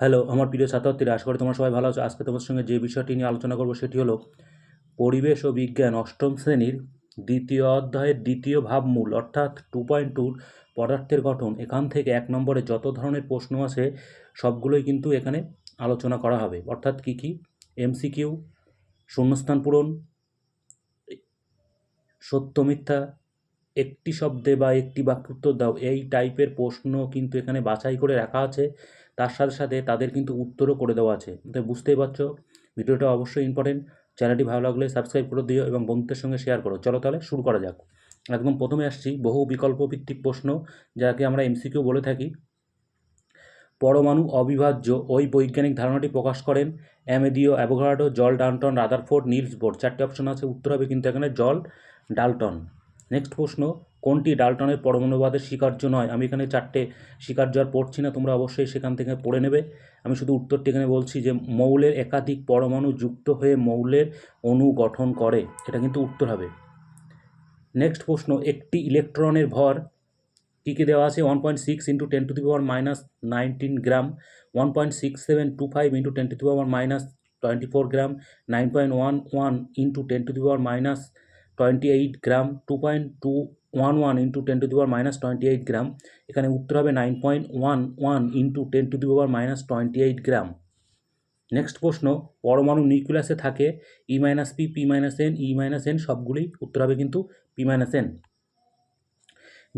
Hello, আমার প্রিয় ছাত্রছাত্রীরা, আশা করি তোমরা সবাই ভালো আছো। আজকে তোমার সঙ্গে যে বিষয়টি নিয়ে আলোচনা করব সেটি হলো পরিবেশ ও বিজ্ঞান অষ্টম শ্রেণীর দ্বিতীয় অধ্যায়ের দ্বিতীয় ভাবমূল অর্থাৎ 2.2 পদার্থের গঠন। এখান থেকে 1 নম্বরে যত ধরনের প্রশ্ন আছে সবগুলোই কিন্তু এখানে আলোচনা করা হবে। অর্থাৎ কি কি? এমসিকিউ, শূন্যস্থান পূরণ, সত্য মিথ্যা, একটি শব্দে বা একটি বাক্যে উত্তর দাও, এই টাইপের প্রশ্ন কিন্তু এখানে বাছাই করে রাখা আছে। তার সাথে সাথে তাদের কিন্তু উত্তরও করে দেওয়া আছে। তো বুঝতেই পারছো ভিডিওটা অবশ্যই ইম্পর্টেন্ট। চ্যানেলটি ভালো লাগলে সাবস্ক্রাইব করে দিও এবং বন্ধুদের সঙ্গে শেয়ার করো। চলো তাহলে শুরু করা যাক। একদম প্রথমে আসছি বহু বিকল্প ভিত্তিক প্রশ্ন, যাকে আমরা এমসিকিউ বলে থাকি। পরমাণু অবিভাজ্য ওই বৈজ্ঞানিক ধারণাটি প্রকাশ করেন Amedeo Avogadro, John Dalton, Rutherford, Niels Bohr. 4টে অপশন আছে, উত্তর হবে কিন্তু এখানে জল ডাল্টন। নেক্সট প্রশ্ন, কোনটি ডাল্টনের পরমাণুবাদের স্বীকার্য নয়? আমি এখানে 4টে স্বীকার্য আর পড়ছি না, তোমরা অবশ্যই সেখান থেকে পড়ে নেবে। আমি শুধু উত্তরটি এখানে বলছি যে মৌলের একাধিক পরমাণু যুক্ত হয়ে মৌলের অণু গঠন করে, এটা কিন্তু উত্তর হবে। নেক্সট প্রশ্ন, একটি ইলেকট্রনের ভর কী কী দেওয়া আছে? 1.6 × 10⁻19 গ্রাম, 1.6725 × 10⁻24 গ্রাম, 9.11 × 10⁻28 গ্রাম, 2.211 × 10⁻28 গ্রাম। এখানে উত্তর হবে 9.11 × 10⁻28 গ্রাম। নেক্সট প্রশ্ন, পরমাণু নিউক্লিয়াসে থাকে E-P, P-N, E-N, সবগুলি উত্তর হবে কিন্তু P-N।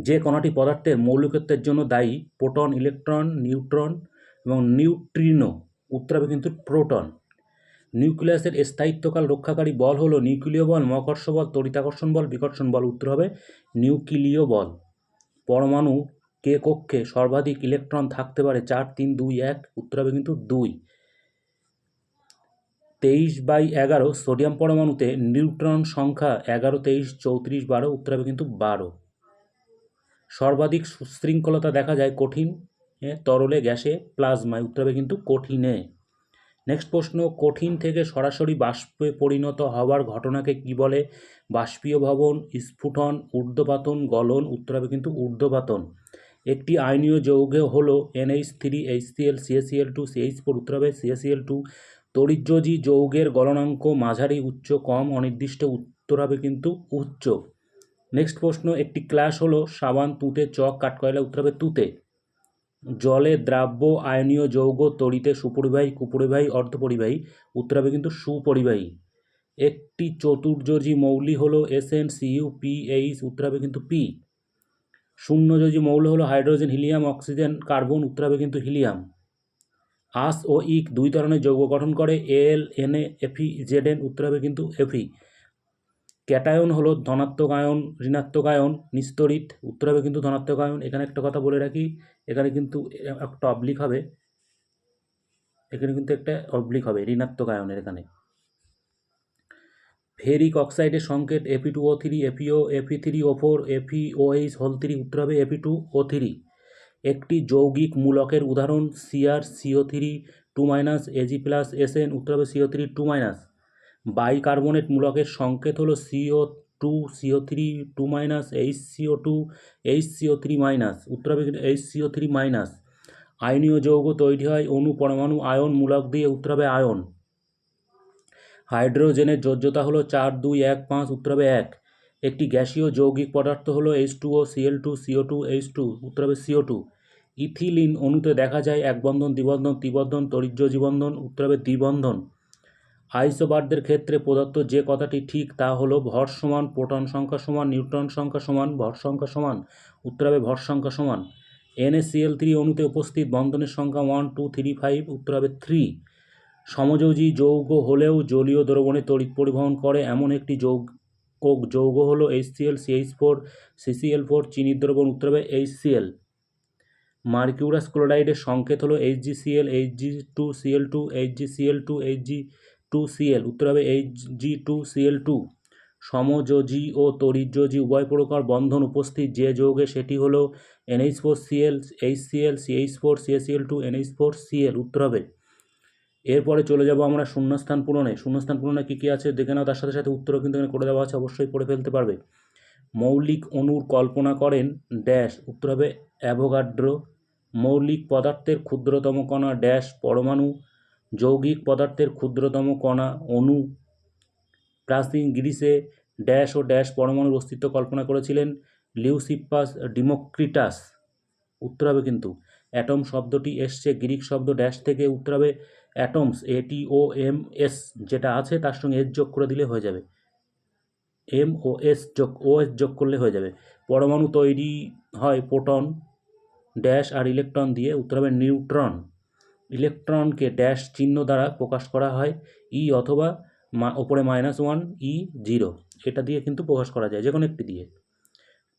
যে কণাটি পদার্থের মৌলিকত্বের জন্য দায়ী? প্রোটন, ইলেকট্রন, নিউট্রন এবং নিউট্রিনো। উত্তর হবে কিন্তু প্রোটন। নিউক্লিয়াসের স্থায়িত্বকাল রক্ষাকারী বল হলো নিউক্লিয় বল, মহাকর্ষ বল, তড়িতাকর্ষণ বল, বিকর্ষণ বল। উত্তর হবে নিউক্লিয় বল। পরমাণু কে কক্ষে সর্বাধিক ইলেকট্রন থাকতে পারে? 4, 3, 2, 1। উত্তর হবে কিন্তু 2। 23/11 সোডিয়াম পরমাণুতে নিউট্রন সংখ্যা 11, 23, 34, 12। উত্তর হবে কিন্তু 12। সর্বাধিক সুশৃঙ্খলতা দেখা যায় কঠিন তরলে, গ্যাসে, প্লাজমায়। উত্তর হবে কিন্তু কঠিনে। নেক্সট প্রশ্ন, কঠিন থেকে সরাসরি বাষ্পে পরিণত হওয়ার ঘটনাকে কি বলে? বাষ্পীয় ভবন, স্ফুটন, ঊর্ধ্বপাতন, গলন। উত্তর হবে কিন্তু ঊর্ধ্বপাতন। একটি আয়নীয় যৌগ হলো NH3, HCl, CaCl2, CH4। উত্তর হবে CaCl2। তড়িৎযোজী যৌগের গলনাঙ্ক মাঝারি, উচ্চ, কম, অনির্দিষ্ট। উত্তর হবে কিন্তু উচ্চ। নেক্সট প্রশ্ন, একটি ক্লাস হলো সাবান, তুঁতে, চক, কাঠকয়লা। উত্তর হবে তুঁতে। জলে দ্রাব্য আয়নীয় যৌগ তড়িতে সুপরিবাহী, কুপরিবাহী, অর্ধপরিবাহী। উত্তর হবে কিন্তু সুপরিবাহী। একটি চতুর্যোজী মৌল হলো SnCuPH। উত্তর হবে কিন্তু P। শূন্যযোজী মৌল হলো হাইড্রোজেন, হিলিয়াম, অক্সিজেন, কার্বন। উত্তর হবে কিন্তু হিলিয়াম। আস ও ইক দুই ধরনের যৌগ গঠন করে Al, Na, Fe, Zn। উত্তর হবে কিন্তু Fe। ক্যাটায়ন হলো ধনাত্মক আয়ন, ঋণাত্মক আয়ন, নিস্তড়িত। উত্তর হবে কিন্তু ধনাত্মক আয়ন। এখানে একটা কথা বলে রাখি, এখানে কিন্তু একটা অবলিক হবে, এখানে কিন্তু একটা অবলিক হবে ঋণাত্মক আয়নের। এখানে ফেরিক অক্সাইডের সংকেত Fe2O3, FeO, Fe3O4, FeOH3। উত্তর হবে Fe2O3। একটি যৌগিক মূলকের উদাহরণ Cr, CO3 2-, Ag+, Sn। উত্তর হবে CO3 2-। বাইকার্বনেট মূলকের সংকেত হলো CO2, CO3 2-, HCO2, HCO3-। উত্তর হবে কিন্তু HCO3-। আয়নীয় যৌগ তৈরি হয় অণু, পরমাণু, আয়ন, মূলক দিয়ে। উত্তর হবে আয়ন। হাইড্রোজেনের যোজ্যতা হলো 4, 2, 1, 5। উত্তর হবে 1। একটি গ্যাসীয় যৌগিক পদার্থ হলো H2O, Cl2, CO2, H2। উত্তর হবে CO2। ইথিলিন অণুতে দেখা যায় এক বন্ধন, দ্বিবন্ধন, ত্রিবন্ধন, তড়িৎযোজী বন্ধন। উত্তর হবে দ্বিবন্ধন। আইসোবারদের ক্ষেত্রে প্রদত্ত যে কথাটি ঠিক তা হলো ভর সমান প্রোটন সংখ্যা সমান নিউট্রন সংখ্যা সমান ভর সংখ্যা সমান। উত্তর হবে ভর সংখ্যা সমান। NaCl3 অণুতে উপস্থিত বন্ধনের সংখ্যা 1, 2, 3, 5। উত্তর হবে 3। সমযোজী যৌগ হলেও জলীয় দ্রবণে তড়িৎ পরিবহন করে এমন একটি যৌগ হলো HCl, CH4, CCl4, চিনির দ্রবণ। উত্তর হবে HCl। মার্কিউরাস ক্লোরাইডের সংকেত হলো HgCl, Hg2Cl2, HgCl2, Hg2Cl। উত্তর হবে Hg2Cl2। সমযোজী ও তড়িৎযোজী উভয় প্রকার বন্ধন উপস্থিত যে যৌগে সেটি হলো NH4Cl, HCl, CH4, CaCl2, NH4Cl। উত্তর হবে। এরপরে চলে যাব আমরা শূন্যস্থান পূরণে। শূন্যস্থান পূরণে কী কী আছে দেখে নাও, তার সাথে সাথে উত্তরও কিন্তু এখানে করে দেওয়া আছে, অবশ্যই পড়ে ফেলতে পারবে। মৌলিক অণুর কল্পনা করেন ড্যাশ। উত্তর হবে অ্যাভোগাড্রো। মৌলিক পদার্থের ক্ষুদ্রতম কণা ড্যাশ পরমাণু, যৌগিক পদার্থের ক্ষুদ্রতম কণা অণু। প্রাচীন গ্রিসে ড্যাশ ও ড্যাশ পরমাণুর অস্তিত্ব কল্পনা করেছিলেন লিউসিপাস ডিমোক্রিটাস। উত্তর হবে কিন্তু অ্যাটম শব্দটি এসছে গ্রিক শব্দ ড্যাশ থেকে। উত্তর হবে অ্যাটমস, ATOMS, যেটা আছে তার সঙ্গে এস যোগ করে দিলে হয়ে যাবে, MOS যোগ OS যোগ করলে হয়ে যাবে। পরমাণু তৈরি হয় প্রোটন ড্যাশ আর ইলেকট্রন দিয়ে। উত্তর হবে নিউট্রন। ইলেকট্রনকে ড্যাশ চিহ্ন দ্বারা প্রকাশ করা হয়, ই অথবা ওপরে -1 E0, এটা দিয়ে কিন্তু প্রকাশ করা যায়, যে কোনো একটি দিয়ে।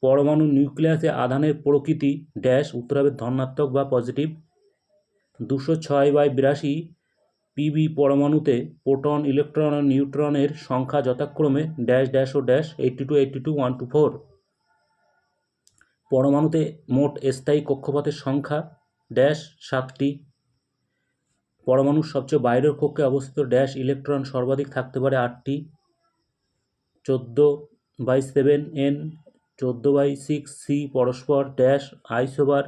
পরমাণু নিউক্লিয়াসে আধানের প্রকৃতি ড্যাশ। উত্তর হবে ধনাত্মক বা পজিটিভ। 206/82 PB পরমাণুতে প্রোটন, ইলেকট্রন ও নিউট্রনের সংখ্যা যথাক্রমে dash dash O dash 82, 82, 1 to 4। পরমাণুতে মোট স্থায়ী কক্ষপথের সংখ্যা ড্যাশ 7টি। পরমাণুর সবচেয়ে বাইরের কক্ষে অবস্থিত ড্যাশ ইলেকট্রন সর্বাধিক থাকতে পারে 8টি। 14/7 N, 14/6 C পরস্পর ড্যাশ আইসোবার।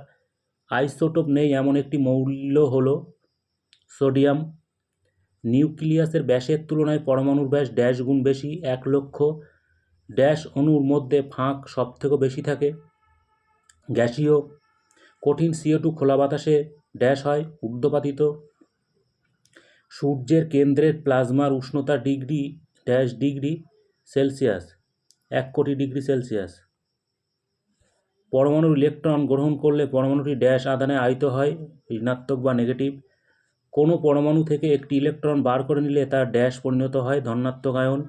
আইসোটোপ নেই এমন একটি মৌল হলো সোডিয়াম। নিউক্লিয়াসের ব্যাসের তুলনায় পরমাণুর ব্যাস ড্যাশ গুণ বেশি, 1 লক্ষ। ড্যাশ অণুর মধ্যে ফাঁক সবথেকে বেশি থাকে, গ্যাসীয়। কঠিন CO2 খোলা বাতাসে ড্যাশ হয়, ঊর্ধ্বপাতিত। সূর্যের কেন্দ্রের প্লাজমার উষ্ণতা ডিগ্রি ড্যাশ ডিগ্রি সেলসিয়াস, 1 কোটি ডিগ্রি সেলসিয়াস। পরমাণুর ইলেকট্রন গ্রহণ করলে পরমাণুটি ড্যাশ আধানে আহিত হয়, ঋণাত্মক বা নেগেটিভ। কোনো পরমাণু থেকে একটি ইলেকট্রন বার করে নিলে তার ড্যাশ পরিণত হয় ধনাত্মক আয়ন।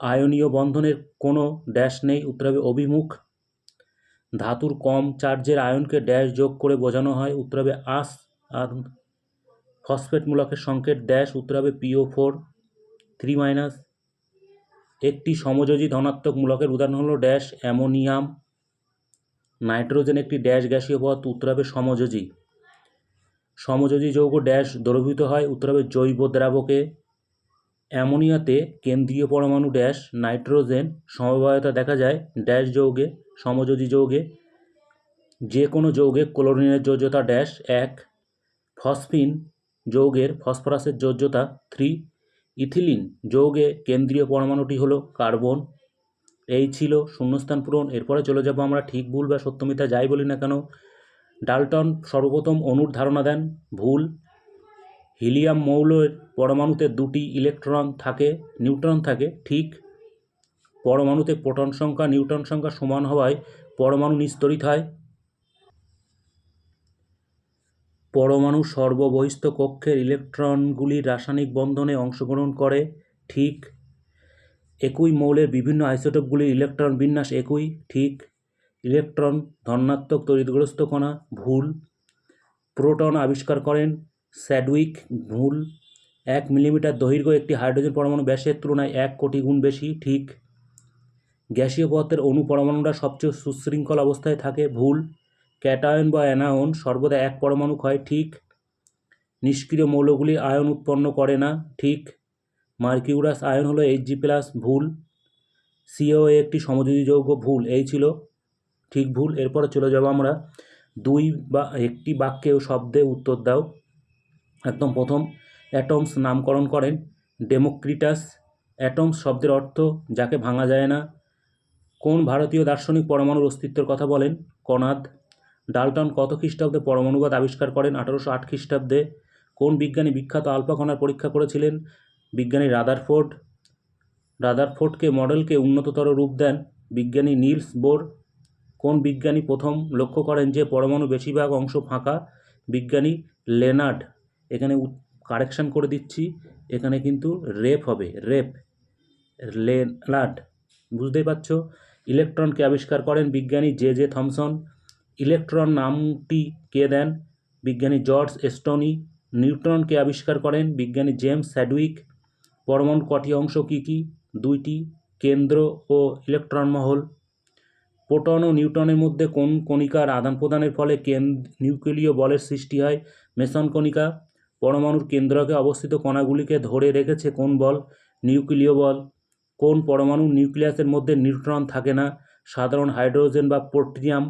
আয়নীয় বন্ধনের কোনো ড্যাশ নেই, উত্তর হবে অভিমুখ। ধাতুর কম চার্জের আয়নকে ড্যাশ যোগ করে বোঝানো হয়, উত্তর হবে আস। আর ফসফেট মূলকের সংকেত ড্যাশ, উত্তর হবে PO4 3-। একটি সমযোজী ধনাত্মক মূলকের উদাহরণ হলো ড্যাশ অ্যামোনিয়াম। নাইট্রোজেন একটি ড্যাশ গ্যাসীয় পদার্থ, উত্তর হবে সমযোজী। সমযোজী যৌগ ড্যাশ দ্রবীভূত হয়, উত্তর হবে জৈব দ্রাবকে। অ্যামোনিয়াতে কেন্দ্রীয় পরমাণু ড্যাশ, নাইট্রোজেন সমবায়তা দেখা যায় ড্যাশ যৌগে, সমযোজী যৌগে। যে কোনো যৌগে ক্লোরিনের যোজ্যতা ড্যাশ 1। ফসফিন যৌগের ফসফরাসের যোজ্যতা 3। ইথিলিন যৌগে কেন্দ্রীয় পরমাণুটি হলো কার্বন। এই ছিল শূন্যস্থান পূরণ। এরপরে চলে যাব আমরা ঠিক ভুল বা সত্য মিথ্যা যাই বলি না কেন। ডাল্টন সর্বপ্রথম অণুর ধারণা দেন, ভুল। হিলিয়াম মৌলের পরমাণুতে 2টি নিউট্রন থাকে, ঠিক। পরমাণুতে প্রোটন সংখ্যা নিউট্রন সংখ্যা সমান হওয়ায় পরমাণু নিস্তরিত হয়। পরমাণু সর্ববহিস্থ কক্ষের ইলেকট্রনগুলির রাসায়নিক বন্ধনে অংশগ্রহণ করে, ঠিক। একই মৌলের বিভিন্ন আইসোটোপগুলির ইলেকট্রন বিন্যাস একই, ঠিক। ইলেকট্রন ধনাত্মক তড়িৎগ্রস্ত কণা, ভুল। প্রোটন আবিষ্কার করেন স্যাডউইক, ভুল। 1 মিলিমিটার দৈর্ঘ্য একটি হাইড্রোজেন পরমাণু ব্যাসের তুলনায় 1 কোটি গুণ বেশি, ঠিক। গ্যাসীয় পদার্থের অণু পরমাণুরা সবচেয়ে সুশৃঙ্খল অবস্থায় থাকে, ভুল। ক্যাটায়ন বা অ্যানায়ন সর্বদা এক পরমাণু হয়, ঠিক। নিষ্ক্রিয় মৌলগুলি আয়ন উৎপন্ন করে না, ঠিক। মার্কিউরাস আয়ন হলো Hg+, ভুল। COA একটি সমযোজী যৌগ, ভুল। এই ছিল ঠিক ভুল। এরপরে চলে যাব আমরা 2 বা একটি বাক্যে ও শব্দে উত্তর দাও। একদম প্রথম, অ্যাটমস নামকরণ করেন ডেমোক্রিটাস। অ্যাটমস শব্দের অর্থ যাকে ভাঙা যায় না। কোন ভারতীয় দার্শনিক পরমাণুর অস্তিত্বের কথা বলেন? কনাদ। ডাল্টন কত খ্রিস্টাব্দে পরমাণুবাদ আবিষ্কার করেন? 1808 খ্রিস্টাব্দে। কোন বিজ্ঞানী বিখ্যাত আলফা কণার পরীক্ষা করেছিলেন? বিজ্ঞানী রাদারফোর্ড। রাদারফোর্ডকে মডেলকে উন্নততর রূপ দেন বিজ্ঞানী নিলস বোর। কোন বিজ্ঞানী প্রথম লক্ষ্য করেন যে পরমাণু বেশিরভাগ অংশ ফাঁকা? বিজ্ঞানী লেনার্ড। এখানে কারেকশান করে দিচ্ছি, এখানে কিন্তু রেপ হবে, লেনার্ড, বুঝতেই পারছো। ইলেকট্রনকে আবিষ্কার করেন বিজ্ঞানী জে থমসন। ইলেকট্রন নামটি কে দেন? বিজ্ঞানী জর্জ স্টোনি। নিউট্রনকে আবিষ্কার করেন বিজ্ঞানী জেমস স্যাডউইক। পরমাণুর কটি অংশ কী কী? 2টি, কেন্দ্র ও ইলেকট্রন মহল। প্রোটন ও নিউট্রনের মধ্যে কোন কণিকার আদান প্রদানের ফলে নিউক্লিয় বলের সৃষ্টি হয়? মেসন কণিকা। পরমাণুর কেন্দ্রকে অবস্থিত কণাগুলিকে ধরে রেখেছে কোন বল? নিউক্লিয় বল। কোন পরমাণুর নিউক্লিয়াসের মধ্যে নিউট্রন থাকে না? সাধারণ হাইড্রোজেন বা পোট্রিয়াম।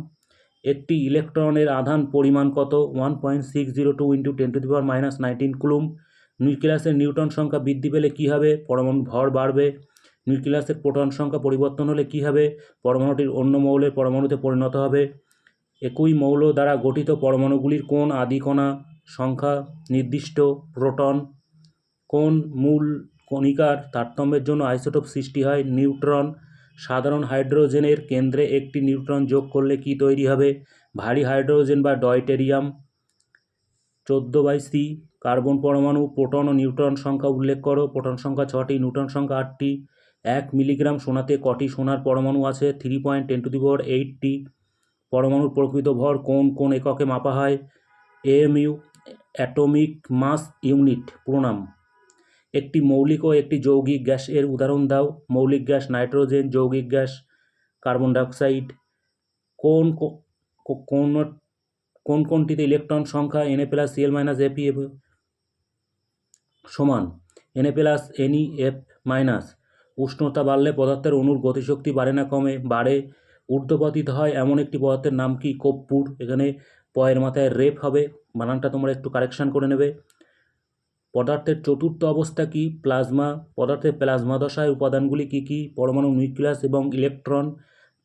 একটি ইলেকট্রনের আধান পরিমাণ কত? 1.602 × 10⁻⁻19 কুলুম। নিউক্লিয়াসের নিউট্রন সংখ্যা বৃদ্ধি পেলে কী হবে? পরমাণুর ভর বাড়বে। নিউক্লিয়াসের প্রোটন সংখ্যা পরিবর্তন হলে কী হবে? পরমাণুটির অন্য মৌলের পরমাণুতে পরিণত হবে। একই মৌল দ্বারা গঠিত পরমাণুগুলির কোন আদি কণা সংখ্যা নির্দিষ্ট? প্রোটন। কোন মূল কণিকার তারতম্যের জন্য আইসোটোপ সৃষ্টি হয়? নিউট্রন। সাধারণ হাইড্রোজেনের কেন্দ্রে একটি নিউট্রন যোগ করলে কি তৈরি হবে? ভারী হাইড্রোজেন বা ডয়টেরিয়াম। 14/C কার্বন পরমাণু, প্রোটন ও নিউট্রন সংখ্যা উল্লেখ করো। প্রোটন সংখ্যা 6টি, নিউট্রন সংখ্যা 8টি। 1 মিলিগ্রাম সোনাতে কটি সোনার পরমাণু আছে? 3.10⁸ পরমাণুর প্রকৃত ভর কোন কোন এককে মাপা হয়? AMU অ্যাটমিক মাস ইউনিট প্রণাম। একটি মৌলিক ও একটি যৌগিক গ্যাস এর উদাহরণ দাও। মৌলিক গ্যাস নাইট্রোজেন, যৌগিক গ্যাস কার্বন ডাইঅক্সাইড। কোন কোনটিতে ইলেকট্রন সংখ্যা Na+Cl-Ap সমান Na+NeF-। উষ্ণতা বাড়লে পদার্থের অণুর গতিশক্তি বাড়ে না কমে? বাড়ে। ঊর্ধ্বপতিত হয় এমন একটি পদার্থের নাম কি? কর্পূর। এখানে পয়ের মাথায় রেপ হবে, বানানটা তোমরা একটু কারেকশান করে নেবে। পদার্থের চতুর্থ অবস্থা কি? প্লাজমা। পদার্থের প্লাজমা দশায় উপাদানগুলি কি কি? পরমাণু, নিউক্লিয়াস এবং ইলেকট্রন।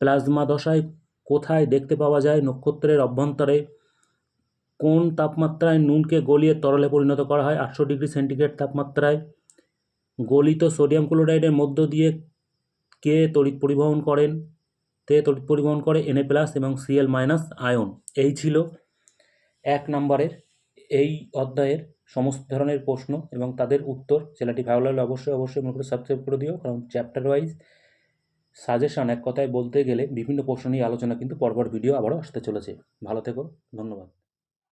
প্লাজমা দশায় কোথায় দেখতে পাওয়া যায়? নক্ষত্রের অভ্যন্তরে। কোন তাপমাত্রায় নুনকে গলিয়ে তরলে পরিণত করা হয়? 800°C তাপমাত্রায়। গলিত সোডিয়াম ক্লোরাইডের মধ্য দিয়ে কে তড়িৎ পরিবহন করে? Na+ এবং Cl- আয়ন। এই ছিল 1 নম্বরের এই অধ্যায়ের সমস্ত ধরনের প্রশ্ন এবং তাদের উত্তর। চ্যানেলটি ভালো লাগলে অবশ্যই মনে করে সাবস্ক্রাইব করে দিও, কারণ চ্যাপ্টার ওয়াইজ সাজেশন, এক কথায় বলতে গেলে বিভিন্ন প্রশ্ন নিয়ে আলোচনা কিন্তু পরপর ভিডিও আবারও আসতে চলেছে। ভালো থেকো, ধন্যবাদ।